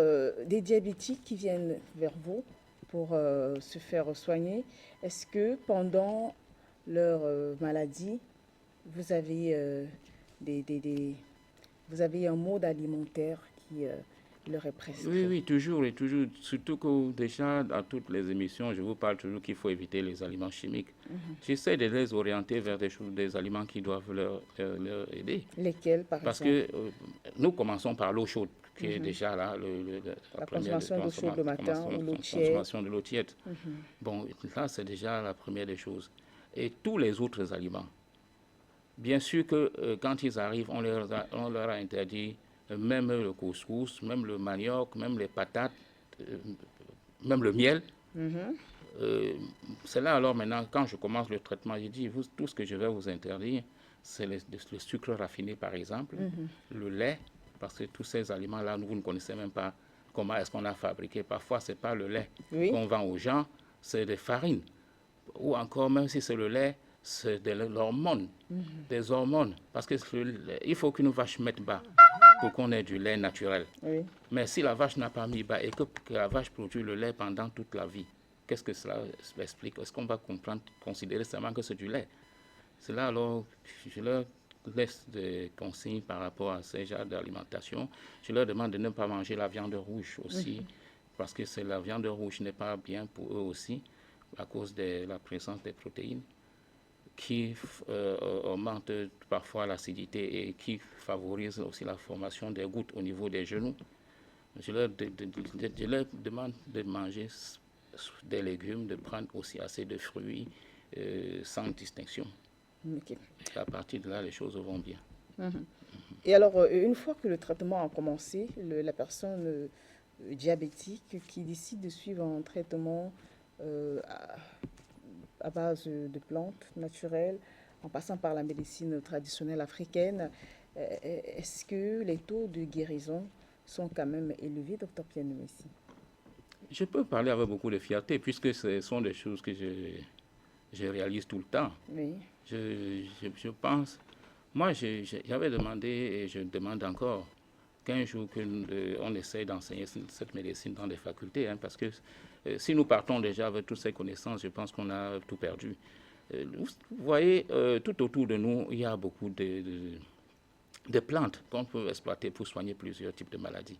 des diabétiques qui viennent vers vous pour se faire soigner, est-ce que pendant leur maladie, vous avez vous avez un mode alimentaire qui leur est prescrit? Oui, toujours et toujours. Surtout que déjà, dans toutes les émissions, je vous parle toujours qu'il faut éviter les aliments chimiques. J'essaie de les orienter vers des aliments qui doivent leur aider. Lesquels, par exemple? Parce que nous commençons par l'eau chaude, qui est déjà là, la consommation d'eau chaude le matin ou l'eau tiède. Consommation de l'eau tiède. Bon, là, c'est déjà la première des choses. Et tous les autres aliments. Bien sûr que quand ils arrivent, on leur a interdit même le couscous, même le manioc, même les patates, même le miel. C'est là alors maintenant, quand je commence le traitement, je dis, tout ce que je vais vous interdire, c'est le sucre raffiné par exemple, le lait, parce que tous ces aliments-là, vous ne connaissez même pas comment est-ce qu'on a fabriqué. Parfois, ce n'est pas le lait qu'on vend aux gens, c'est des farines. Ou encore, même si c'est le lait, c'est de l'hormone, des hormones. Parce qu'il faut qu'une vache mette bas pour qu'on ait du lait naturel. Mais si la vache n'a pas mis bas et que la vache produit le lait pendant toute la vie, qu'est-ce que cela explique? Est-ce qu'on va considérer seulement que c'est du lait? C'est là alors, je leur laisse des consignes par rapport à ces genres d'alimentation. Je leur demande de ne pas manger la viande rouge aussi, parce que la viande rouge n'est pas bien pour eux aussi, à cause de la présence des protéines, qui augmente parfois l'acidité et qui favorise aussi la formation des gouttes au niveau des genoux. Je leur demande de manger des légumes, de prendre aussi assez de fruits sans distinction. À partir de là, les choses vont bien. Et alors, une fois que le traitement a commencé, la personne diabétique qui décide de suivre un traitement à base de plantes naturelles, en passant par la médecine traditionnelle africaine, est-ce que les taux de guérison sont quand même élevés, docteur Pierre Messi? Je peux parler avec beaucoup de fierté puisque ce sont des choses que je réalise tout le temps. Oui. Je pense, moi j'avais demandé et je demande encore qu'un jour on essaye d'enseigner cette médecine dans des facultés, hein, parce que si nous partons déjà avec toutes ces connaissances, je pense qu'on a tout perdu. Vous voyez, tout autour de nous, il y a beaucoup de plantes qu'on peut exploiter pour soigner plusieurs types de maladies.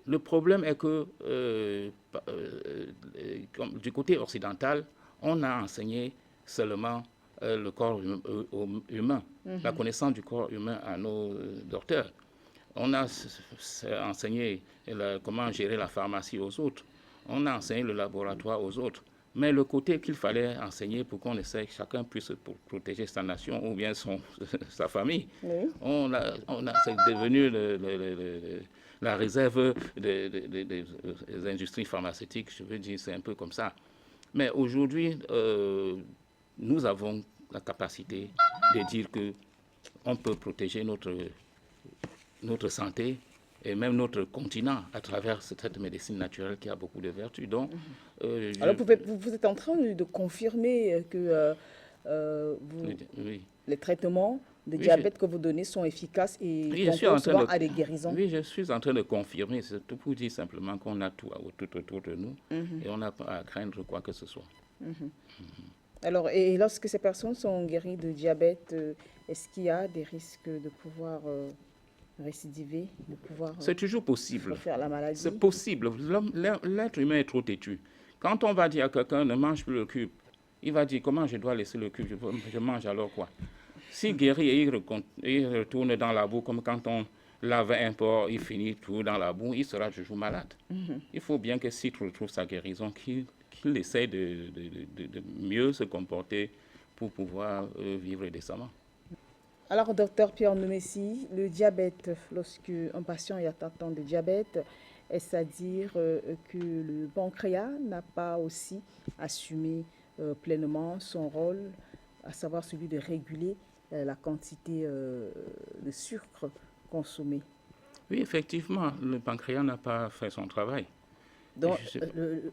Le problème est que du côté occidental, on a enseigné seulement le corps humain, la connaissance du corps humain à nos docteurs. On a enseigné comment gérer la pharmacie aux autres. On a enseigné le laboratoire aux autres. Mais le côté qu'il fallait enseigner pour qu'on essaie, chacun puisse protéger sa nation ou bien sa famille, Oui. c'est devenu la réserve des industries pharmaceutiques, je veux dire, c'est un peu comme ça. Mais aujourd'hui, nous avons la capacité de dire qu'on peut protéger notre santé et même notre continent à travers cette médecine naturelle qui a beaucoup de vertus. Donc, alors, vous êtes en train de confirmer que oui. les traitements de Oui, diabète que vous donnez sont efficaces et concourent souvent à des guérisons? Oui, je suis en train de confirmer. C'est tout pour dire simplement qu'on a tout autour de nous et on n'a pas à craindre quoi que ce soit. Alors, et lorsque ces personnes sont guéries de diabète, est-ce qu'il y a des risques de pouvoir récidiver, de pouvoir C'est toujours possible. faire la maladie? C'est possible. L'être humain est trop têtu. Quand on va dire à quelqu'un ne mange plus le cube, il va dire comment je dois laisser le cube, je mange alors quoi? S'il guérit et il retourne dans la boue, comme quand on lave un porc, il finit tout dans la boue, il sera toujours malade. Il faut bien que s'il retrouve sa guérison, qu'il essaie de mieux se comporter pour pouvoir vivre décemment. Alors, docteur Pierre Messi, le diabète, lorsque un patient est atteint de diabète, est-ce à dire que le pancréas n'a pas aussi assumé pleinement son rôle, à savoir celui de réguler la quantité de sucre consommé? Oui, effectivement, le pancréas n'a pas fait son travail. Donc,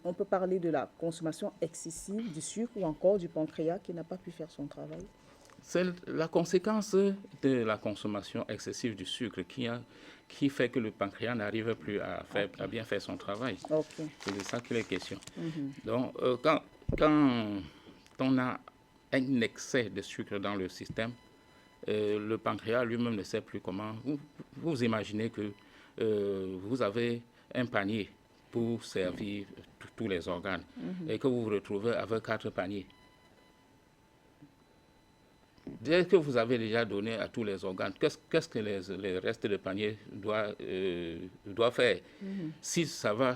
on peut parler de la consommation excessive du sucre ou encore du pancréas qui n'a pas pu faire son travail? C'est la conséquence de la consommation excessive du sucre qui fait que le pancréas n'arrive plus à bien faire son travail. Okay. C'est de ça qu'il est question. Donc, quand on a un excès de sucre dans le système, le pancréas lui-même ne sait plus comment. Vous imaginez que vous avez un panier pour servir tous les organes et que vous vous retrouvez avec 4 paniers. Dès que vous avez déjà donné à tous les organes, qu'est-ce que les restes de panier doivent faire? Si ça va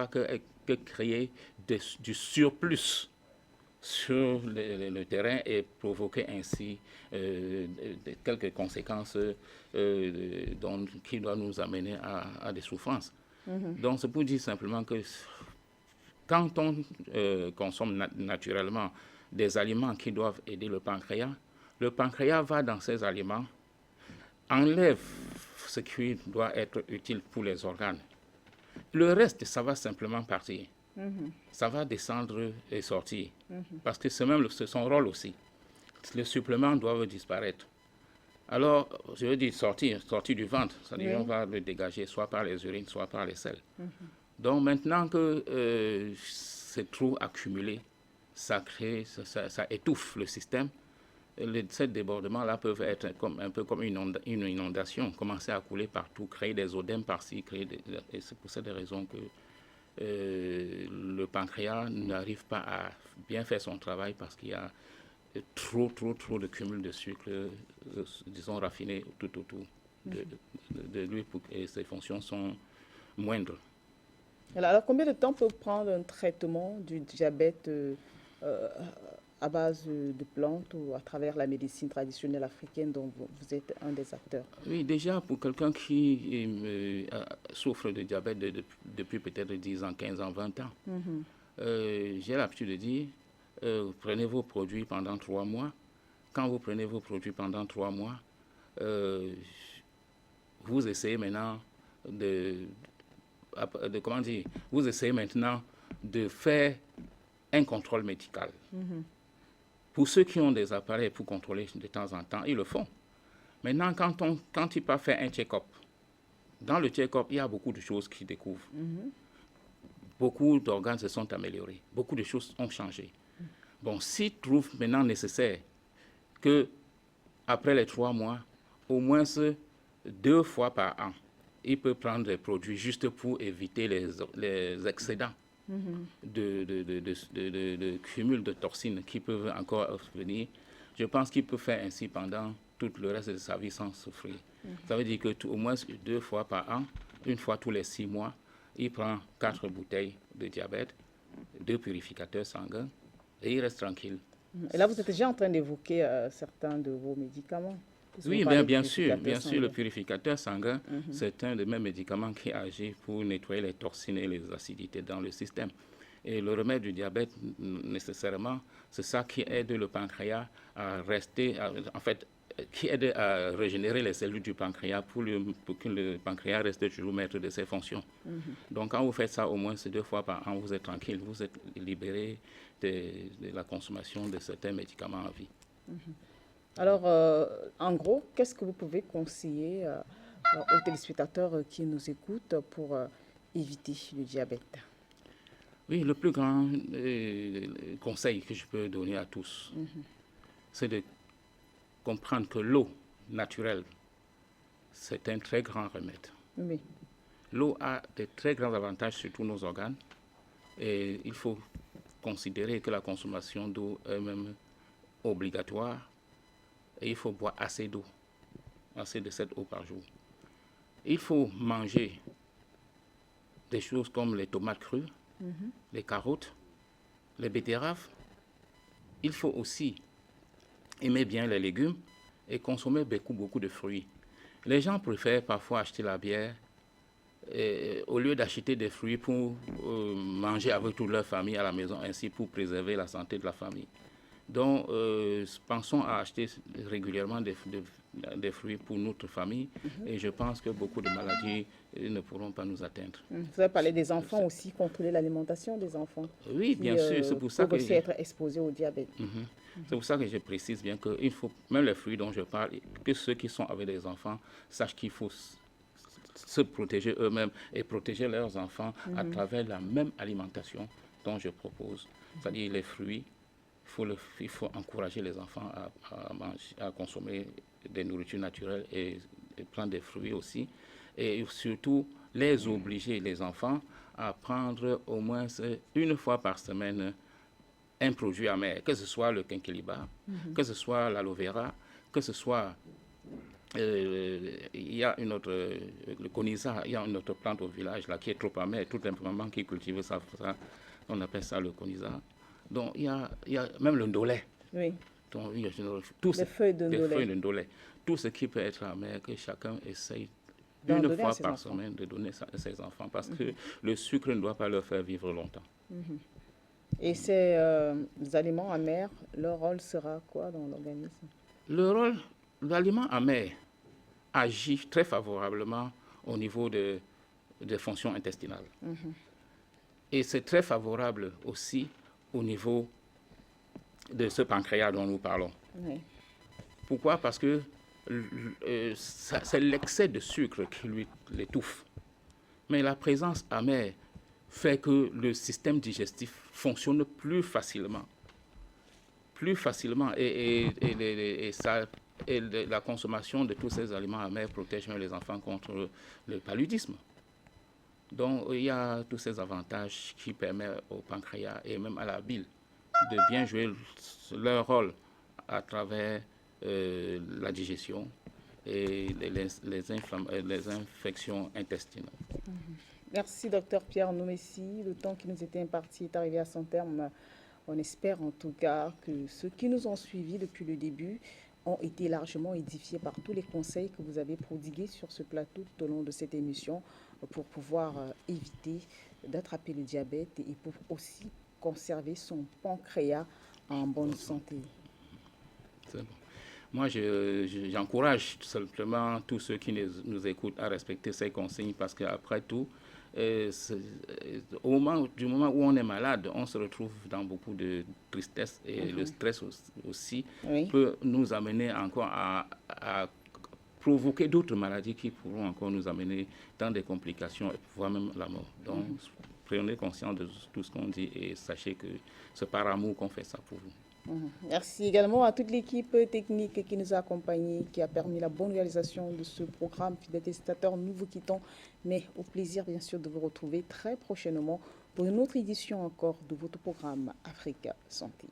que créer du surplus sur le terrain et provoquer ainsi quelques conséquences qui doivent nous amener à des souffrances. Donc c'est pour dire simplement que quand on consomme naturellement des aliments qui doivent aider le pancréas va dans ces aliments, enlève ce qui doit être utile pour les organes. Le reste, ça va simplement partir. Ça va descendre et sortir. Parce que c'est même son rôle aussi. Les suppléments doivent disparaître. Alors, je veux dire sortir du ventre. C'est-à-dire on va le dégager soit par les urines, soit par les selles. Donc maintenant que c'est trop accumulé, ça étouffe le système. Ces débordements-là peuvent être un peu comme une inondation, commencer à couler partout, créer des odèmes par-ci, et c'est pour cette raison que le pancréas n'arrive pas à bien faire son travail parce qu'il y a trop de cumul de sucre, disons raffiné tout autour de lui et ses fonctions sont moindres. Alors, combien de temps peut prendre un traitement du diabète à base de plantes ou à travers la médecine traditionnelle africaine dont vous êtes un des acteurs? Oui, déjà pour quelqu'un qui souffre de diabète depuis peut-être 10 ans, 15 ans, 20 ans, j'ai l'habitude de dire, prenez vos produits pendant 3 mois. Quand vous prenez vos produits pendant 3 mois, vous essayez maintenant comment dire, vous essayez maintenant de faire un contrôle médical. Pour ceux qui ont des appareils pour contrôler de temps en temps, ils le font. Maintenant, quand ils peuvent faire un check-up, dans le check-up, il y a beaucoup de choses qu'ils découvrent. Beaucoup d'organes se sont améliorés. Beaucoup de choses ont changé. Bon, s'ils trouvent maintenant nécessaire que après les 3 mois, au moins 2 fois par an, il peut prendre des produits juste pour éviter les excédents de cumul de toxines qui peuvent encore venir. Je pense qu'il peut faire ainsi pendant tout le reste de sa vie sans souffrir. Ça veut dire que au moins 2 fois par an, 1 fois tous les 6 mois, il prend 4 bouteilles de diabète, 2 purificateurs sanguins et il reste tranquille. Et là, vous êtes déjà en train d'évoquer certains de vos médicaments. Oui, bien sûr, le purificateur sanguin, c'est un de mes médicaments qui agit pour nettoyer les toxines et les acidités dans le système. Et le remède du diabète, nécessairement, c'est ça qui aide le pancréas à rester, qui aide à régénérer les cellules du pancréas pour que le pancréas reste toujours maître de ses fonctions. Donc, quand vous faites ça au moins 2 fois par an, vous êtes tranquille, vous êtes libéré de la consommation de certains médicaments à vie. Alors, en gros, qu'est-ce que vous pouvez conseiller aux téléspectateurs qui nous écoutent pour éviter le diabète? Oui, le plus grand conseil que je peux donner à tous, c'est de comprendre que l'eau naturelle, c'est un très grand remède. Oui. L'eau a de très grands avantages sur tous nos organes et il faut considérer que la consommation d'eau est même obligatoire. Et il faut boire assez d'eau, assez de cette eau par jour. Il faut manger des choses comme les tomates crues, les carottes, les betteraves. Il faut aussi aimer bien les légumes et consommer beaucoup de fruits. Les gens préfèrent parfois acheter la bière au lieu d'acheter des fruits pour manger avec toute leur famille à la maison, ainsi pour préserver la santé de la famille. Donc, pensons à acheter régulièrement des fruits pour notre famille et je pense que beaucoup de maladies ne pourront pas nous atteindre. Vous avez parlé des enfants aussi, contrôler l'alimentation des enfants. Oui, bien sûr, c'est pour ça que... aussi être exposés au diabète. C'est pour ça que je précise bien qu'il faut, même les fruits dont je parle, que ceux qui sont avec des enfants sachent qu'il faut se protéger eux-mêmes et protéger leurs enfants à travers la même alimentation dont je propose, c'est-à-dire les fruits. Il faut encourager les enfants à consommer des nourritures naturelles et prendre des fruits aussi. Et surtout, les obliger, les enfants, à prendre au moins 1 fois par semaine un produit amer, que ce soit le quinquilibre, que ce soit l'aloe vera, que ce soit il y a le conisa, il y a une autre plante au village là, qui est trop amère, tout simplement qui cultive ça, on appelle ça le conisa. Donc, il y a même le ndolé. Oui. Donc, les feuilles de ndolé. Tout ce qui peut être amer, que chacun essaye 1 fois par semaine de donner ça à ses enfants. Parce que le sucre ne doit pas leur faire vivre longtemps. Et ces aliments amers, leur rôle sera quoi dans l'organisme? Le rôle de l'aliment amer agit très favorablement au niveau des fonctions intestinales. Et c'est très favorable aussi au niveau de ce pancréas dont nous parlons. Oui. Pourquoi? Parce que c'est l'excès de sucre qui l'étouffe. Mais la présence amère fait que le système digestif fonctionne plus facilement. Et la consommation de tous ces aliments amers protège même les enfants contre le paludisme. Donc, il y a tous ces avantages qui permettent au pancréas et même à la bile de bien jouer leur rôle à travers la digestion et les infections intestinales. Merci, Dr Pierre Nomessi. Le temps qui nous était imparti est arrivé à son terme. On espère en tout cas que ceux qui nous ont suivis depuis le début ont été largement édifiés par tous les conseils que vous avez prodigués sur ce plateau tout au long de cette émission pour pouvoir éviter d'attraper le diabète et pour aussi conserver son pancréas en bonne santé. C'est bon. Moi, j'encourage simplement tous ceux qui nous écoutent à respecter ces consignes parce qu'après tout, du moment où on est malade, on se retrouve dans beaucoup de tristesse et le stress aussi peut nous amener encore à provoquer d'autres maladies qui pourront encore nous amener dans des complications et voire même la mort. Donc, prenez conscience de tout ce qu'on dit et sachez que c'est par amour qu'on fait ça pour vous. Merci également à toute l'équipe technique qui nous a accompagnés, qui a permis la bonne réalisation de ce programme. Fidèles téléspectateurs, nous vous quittons, mais au plaisir bien sûr de vous retrouver très prochainement pour une autre édition encore de votre programme Africa Santé.